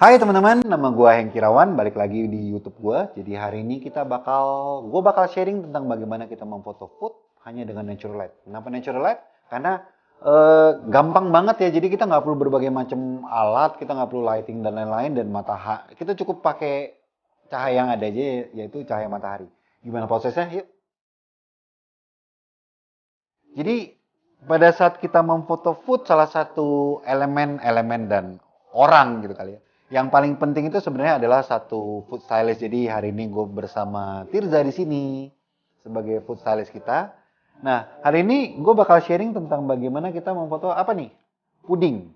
Hai teman-teman, nama gue Hengki Rawan, balik lagi di YouTube gue. Jadi hari ini gue bakal sharing tentang bagaimana kita memfoto food hanya dengan natural light. Kenapa natural light? Karena gampang banget ya. Jadi kita nggak perlu berbagai macam alat, kita nggak perlu lighting dan lain-lain dan matahari. Kita cukup pakai cahaya yang ada aja, yaitu cahaya matahari. Gimana prosesnya? Yuk. Jadi pada saat kita memfoto food, salah satu elemen-elemen dan orang gitu kali ya. Yang paling penting itu sebenarnya adalah satu food stylist. Jadi hari ini gue bersama Tirza di sini sebagai food stylist kita. Nah, hari ini gue bakal sharing tentang bagaimana kita memfoto apa nih? Puding.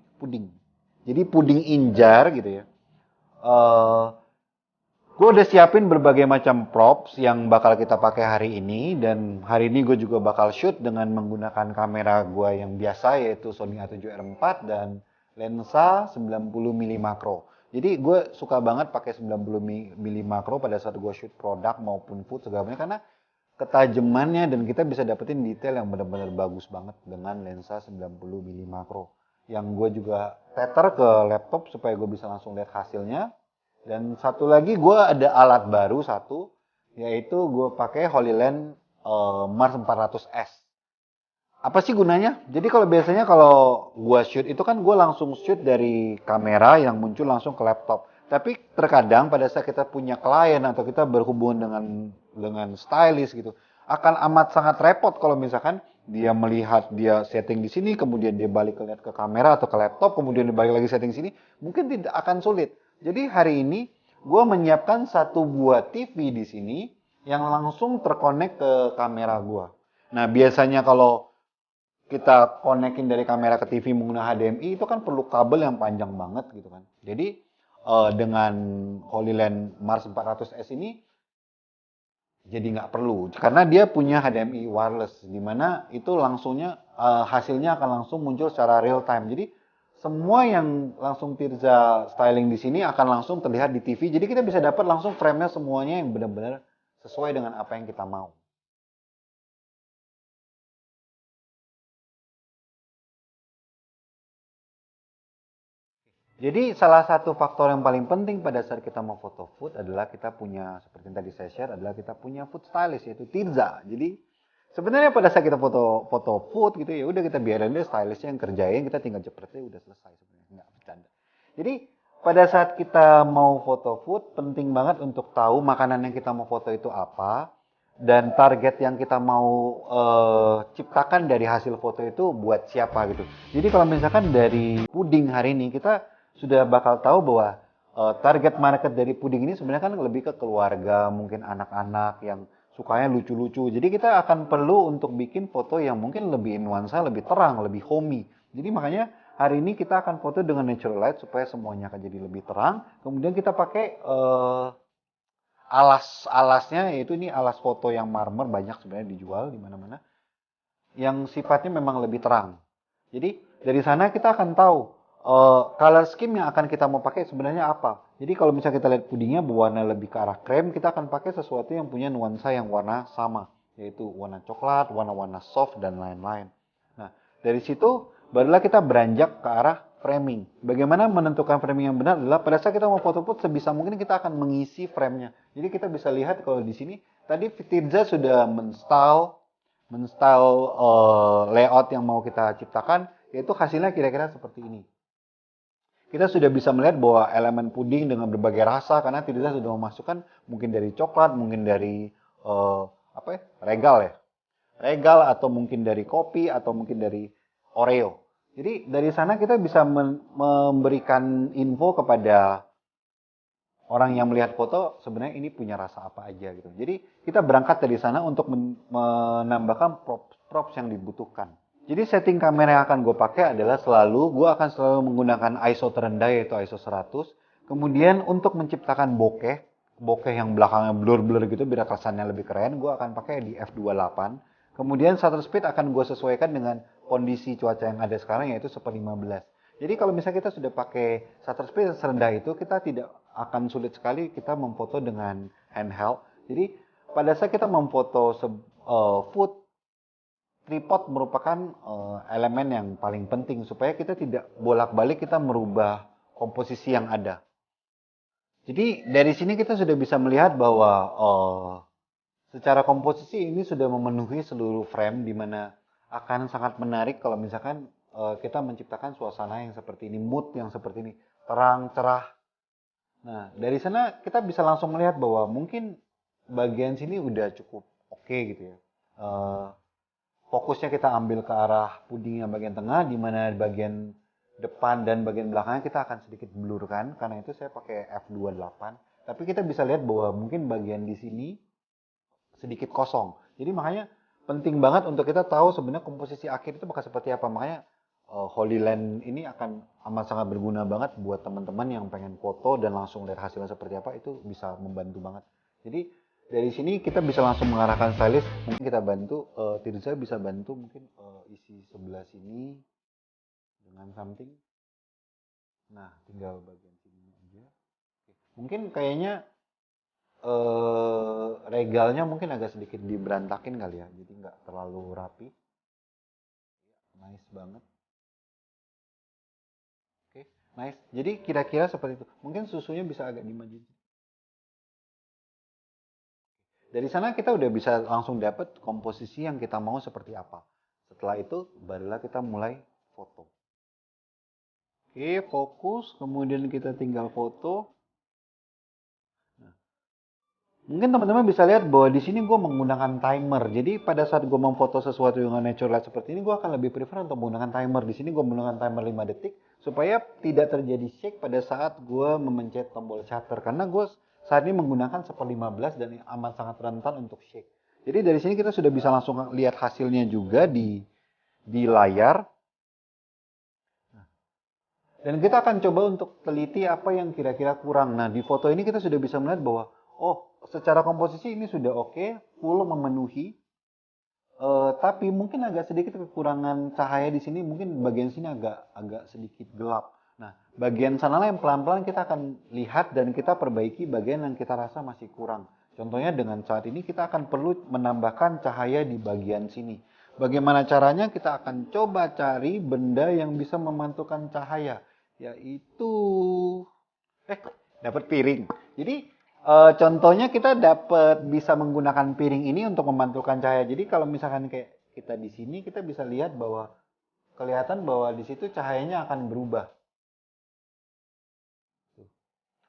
Jadi puding injar gitu ya. Eh Gue udah siapin berbagai macam props yang bakal kita pakai hari ini. Dan hari ini gue juga bakal shoot dengan menggunakan kamera gue yang biasa, yaitu Sony A7R4 dan lensa 90 mm makro. Jadi gue suka banget pakai 90 mm makro pada saat gue shoot produk maupun food segala macam, karena ketajamannya dan kita bisa dapetin detail yang benar-benar bagus banget dengan lensa 90 mm makro. Yang gue juga tether ke laptop supaya gue bisa langsung lihat hasilnya. Dan satu lagi gue ada alat baru satu, yaitu gue pakai Holyland Mars 400S. Apa sih gunanya? Jadi kalau biasanya kalau gue shoot itu kan gue langsung shoot dari kamera yang muncul langsung ke laptop. Tapi terkadang pada saat kita punya klien atau kita berhubungan dengan stylist gitu, akan amat sangat repot kalau misalkan dia melihat dia setting di sini, kemudian dia balik lihat ke kamera atau ke laptop, kemudian dia balik lagi setting sini, mungkin tidak akan sulit. Jadi hari ini gue menyiapkan satu buah TV di sini yang langsung terkonek ke kamera gue. Nah biasanya kalau kita konekin dari kamera ke TV menggunakan HDMI itu kan perlu kabel yang panjang banget gitu kan. Jadi dengan Holyland Mars 400S ini jadi nggak perlu karena dia punya HDMI wireless di mana itu langsungnya hasilnya akan langsung muncul secara real time. Jadi semua yang langsung Tirza styling di sini akan langsung terlihat di TV. Jadi kita bisa dapat langsung frame-nya semuanya yang benar-benar sesuai dengan apa yang kita mau. Jadi salah satu faktor yang paling penting pada saat kita mau foto food adalah kita punya, seperti yang tadi saya share, adalah kita punya food stylist, yaitu Tirza. Jadi sebenarnya pada saat kita foto food gitu ya udah kita biarin deh stylistnya yang kerjain, kita tinggal jepretin udah selesai sebenarnya, nggak bercanda. Jadi pada saat kita mau foto food penting banget untuk tahu makanan yang kita mau foto itu apa dan target yang kita mau ciptakan dari hasil foto itu buat siapa gitu. Jadi kalau misalkan dari puding hari ini kita sudah bakal tahu bahwa target market dari puding ini sebenarnya kan lebih ke keluarga, mungkin anak-anak yang sukanya lucu-lucu. Jadi kita akan perlu untuk bikin foto yang mungkin lebih nuansa, lebih terang, lebih homey. Jadi makanya hari ini kita akan foto dengan natural light supaya semuanya akan jadi lebih terang. Kemudian kita pakai alasnya, yaitu ini alas foto yang marmer, banyak sebenarnya dijual di mana-mana, yang sifatnya memang lebih terang. Jadi dari sana kita akan tahu color scheme yang akan kita mau pakai sebenarnya apa. Jadi kalau misalnya kita lihat pudingnya berwarna lebih ke arah krem, kita akan pakai sesuatu yang punya nuansa yang warna sama, yaitu warna coklat, warna-warna soft dan lain-lain. Nah, dari situ barulah kita beranjak ke arah framing. Bagaimana menentukan framing yang benar adalah pada saat kita mau foto food sebisa mungkin kita akan mengisi frame-nya. Jadi kita bisa lihat kalau di sini tadi Tirza sudah menstyle layout yang mau kita ciptakan, yaitu hasilnya kira-kira seperti ini. Kita sudah bisa melihat bahwa elemen puding dengan berbagai rasa karena Tirza sudah memasukkan mungkin dari coklat, mungkin dari apa ya, regal atau mungkin dari kopi atau mungkin dari Oreo. Jadi dari sana kita bisa memberikan info kepada orang yang melihat foto sebenarnya ini punya rasa apa aja gitu. Jadi kita berangkat dari sana untuk menambahkan props yang dibutuhkan. Jadi setting kamera yang akan gue pakai adalah gue akan selalu menggunakan ISO terendah yaitu ISO 100. Kemudian untuk menciptakan bokeh yang belakangnya blur-blur gitu biar kesannya lebih keren, gue akan pakai di f28. Kemudian shutter speed akan gue sesuaikan dengan kondisi cuaca yang ada sekarang yaitu 1/15. Jadi kalau misalnya kita sudah pakai shutter speed serendah itu, kita tidak akan sulit sekali kita memfoto dengan handheld. Jadi pada saat kita memfoto food, tripod merupakan elemen yang paling penting supaya kita tidak bolak-balik kita merubah komposisi yang ada. Jadi dari sini kita sudah bisa melihat bahwa secara komposisi ini sudah memenuhi seluruh frame, di mana akan sangat menarik kalau misalkan kita menciptakan suasana yang seperti ini, mood yang seperti ini, terang, cerah. Nah, dari sana kita bisa langsung melihat bahwa mungkin bagian sini udah cukup oke gitu ya. Fokusnya kita ambil ke arah puding yang bagian tengah, di mana bagian depan dan bagian belakangnya kita akan sedikit blurkan, karena itu saya pakai f28. Tapi kita bisa lihat bahwa mungkin bagian di sini sedikit kosong. Jadi makanya penting banget untuk kita tahu sebenarnya komposisi akhir itu bakal seperti apa. Makanya Holy Land ini akan amat sangat berguna banget buat teman-teman yang pengen foto dan langsung lihat hasilnya seperti apa, itu bisa membantu banget. Jadi dari sini kita bisa langsung mengarahkan stylist, mungkin kita bantu, Tirza bisa bantu mungkin isi sebelah sini dengan something. Nah, tinggal bagian sini aja. Oke. Mungkin kayaknya regalnya mungkin agak sedikit diberantakin kali ya, jadi nggak terlalu rapi. Nice banget. Oke, nice. Jadi kira-kira seperti itu. Mungkin susunya bisa agak dimajuin. Dari sana kita udah bisa langsung dapat komposisi yang kita mau seperti apa. Setelah itu barulah kita mulai foto. Oke, fokus, kemudian kita tinggal foto. Nah, mungkin teman-teman bisa lihat bahwa di sini gue menggunakan timer. Jadi pada saat gue memfoto sesuatu dengan natural light seperti ini, gue akan lebih prefer untuk menggunakan timer. Di sini gue menggunakan timer 5 detik supaya tidak terjadi shake pada saat gue memencet tombol shutter. Karena gue saat ini menggunakan 1/15 dan amat sangat rentan untuk shake. Jadi dari sini kita sudah bisa langsung lihat hasilnya juga di layar. Dan kita akan coba untuk teliti apa yang kira-kira kurang. Nah, di foto ini kita sudah bisa melihat bahwa, oh, secara komposisi ini sudah oke, full memenuhi. Tapi mungkin agak sedikit kekurangan cahaya di sini, mungkin bagian sini agak sedikit gelap. Nah, bagian sanalah yang pelan-pelan kita akan lihat dan kita perbaiki bagian yang kita rasa masih kurang. Contohnya dengan saat ini kita akan perlu menambahkan cahaya di bagian sini. Bagaimana caranya? Kita akan coba cari benda yang bisa memantulkan cahaya, yaitu dapat piring. Jadi contohnya kita dapat bisa menggunakan piring ini untuk memantulkan cahaya. Jadi kalau misalkan kayak kita di sini, kita bisa lihat bahwa kelihatan bahwa di situ cahayanya akan berubah.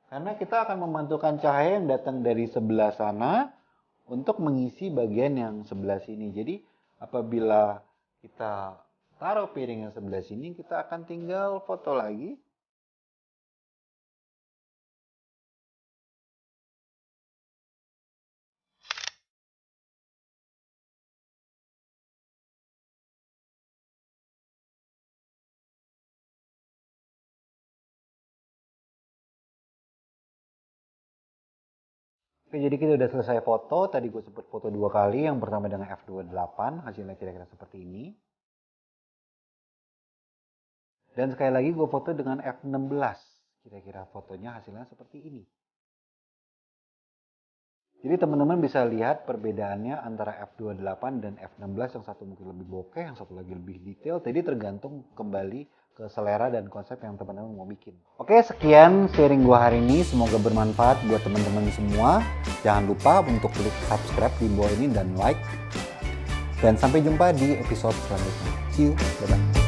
Karena kita akan memantulkan cahaya yang datang dari sebelah sana untuk mengisi bagian yang sebelah sini. Jadi apabila kita taruh piring yang sebelah sini, kita akan tinggal foto lagi. Oke, jadi kita udah selesai foto. Tadi gue sempat foto 2 kali. Yang pertama dengan f28, hasilnya kira-kira seperti ini. Dan sekali lagi gue foto dengan f16. Kira-kira fotonya hasilnya seperti ini. Jadi teman-teman bisa lihat perbedaannya antara f28 dan f16. Yang satu mungkin lebih bokeh, yang satu lagi lebih detail. Jadi tergantung kembali ke selera dan konsep yang teman-teman mau bikin. Oke, sekian sharing gua hari ini. Semoga bermanfaat buat teman-teman semua. Jangan lupa untuk klik subscribe di bawah ini dan like. Dan sampai jumpa di episode selanjutnya. See you, bye-bye.